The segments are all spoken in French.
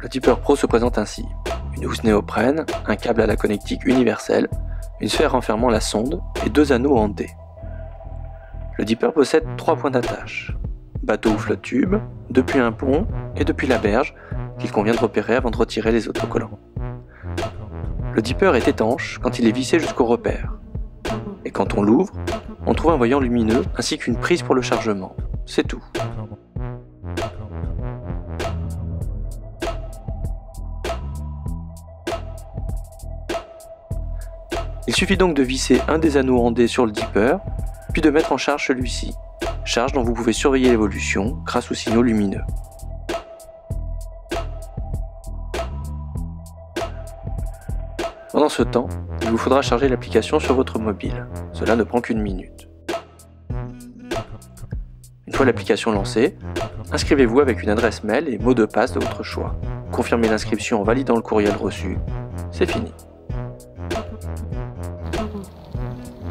Dipper Pro se présente ainsi. Une housse néoprène, un câble à la connectique universelle, une sphère renfermant la sonde et 2 anneaux en D. Le Dipper possède 3 points d'attache. Bateau ou flotte tube, depuis un pont et depuis la berge qu'il convient de repérer avant de retirer les autocollants. Le Dipper est étanche quand il est vissé jusqu'au repère. Et quand on l'ouvre, on trouve un voyant lumineux ainsi qu'une prise pour le chargement. C'est tout. Il suffit donc de visser un des anneaux en D sur le Dipper, puis de mettre en charge celui-ci. Charge dont vous pouvez surveiller l'évolution grâce aux signaux lumineux. Pendant ce temps, il vous faudra charger l'application sur votre mobile. Cela ne prend qu'une minute. Une fois l'application lancée, inscrivez-vous avec une adresse mail et mot de passe de votre choix. Confirmez l'inscription en validant le courriel reçu. C'est fini.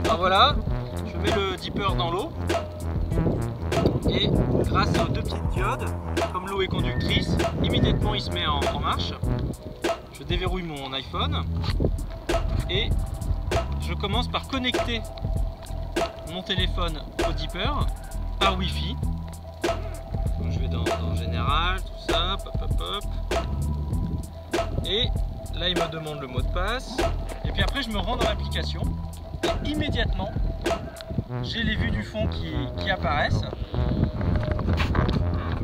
Alors voilà, je mets le Dipper dans l'eau et grâce aux 2 petites diodes, comme l'eau est conductrice, immédiatement il se met en marche. Je déverrouille mon iPhone et je commence par connecter mon téléphone au Dipper par Wi-Fi. Donc je vais dans Général, tout ça, et là il me demande le mot de passe et puis après je me rends dans l'application et immédiatement j'ai les vues du fond qui apparaissent.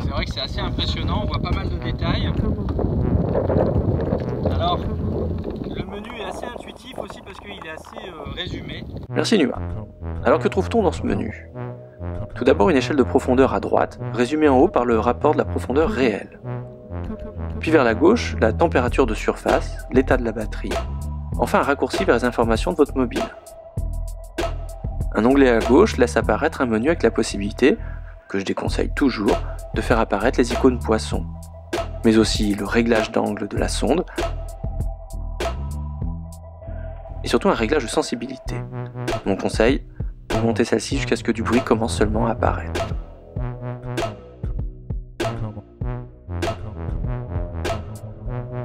C'est vrai que c'est assez impressionnant, on voit pas mal de détails. Alors, le menu est assez intuitif aussi parce qu'il est assez résumé. Merci Numa. Alors que trouve-t-on dans ce menu? Tout d'abord une échelle de profondeur à droite, résumée en haut par le rapport de la profondeur réelle. Puis vers la gauche, la température de surface, l'état de la batterie. Enfin un raccourci vers les informations de votre mobile. Un onglet à gauche laisse apparaître un menu avec la possibilité, que je déconseille toujours, de faire apparaître les icônes poissons, mais aussi le réglage d'angle de la sonde, et surtout un réglage de sensibilité. Mon conseil, montez celle-ci jusqu'à ce que du bruit commence seulement à apparaître.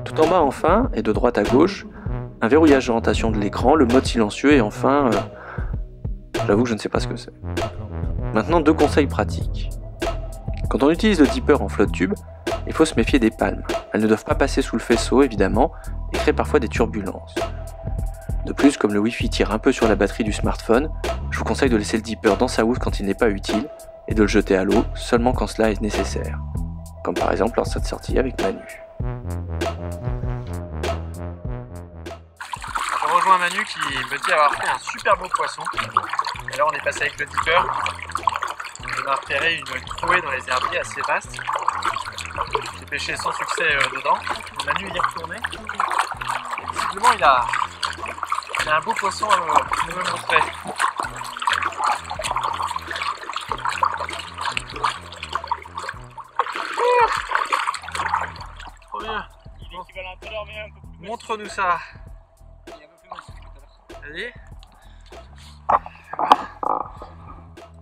Tout en bas enfin, et de droite à gauche, un verrouillage d'orientation de l'écran, le mode silencieux et enfin... j'avoue que je ne sais pas ce que c'est. Maintenant 2 conseils pratiques. Quand on utilise le Dipper en flotte tube, il faut se méfier des palmes. Elles ne doivent pas passer sous le faisceau évidemment et créent parfois des turbulences. De plus, comme le Wi-Fi tire un peu sur la batterie du smartphone, je vous conseille de laisser le Dipper dans sa housse quand il n'est pas utile et de le jeter à l'eau seulement quand cela est nécessaire. Comme par exemple lors de cette sortie avec Manu. Je rejoins Manu qui me dit avoir fait un super beau poisson. Et là on est passé avec le Dipper. On a repéré une trouée dans les herbiers assez vaste. J'ai pêché sans succès dedans. Manu y est retourné. Et visiblement il a un beau poisson à me montrer. Trop bien. Il est équivalent à tout à l'heure mais un peu plus. Montre-nous ça. Il est un peu plus massif que tout à l'heure. Vas-y.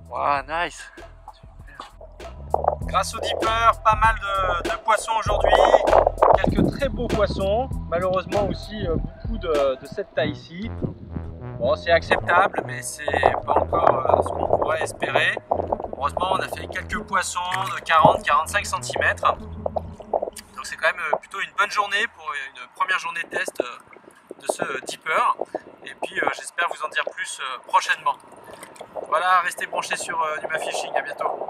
Wow, nice. Grâce au Dipper, pas mal de poissons aujourd'hui, quelques très beaux poissons, malheureusement aussi beaucoup de cette taille-ci. Bon, c'est acceptable, mais c'est pas encore ce qu'on pourrait espérer. Heureusement, on a fait quelques poissons de 40-45 cm. Donc c'est quand même plutôt une bonne journée pour une première journée de test de ce Dipper. Et puis j'espère vous en dire plus prochainement. Voilà, restez branchés sur Numa Fishing, à bientôt.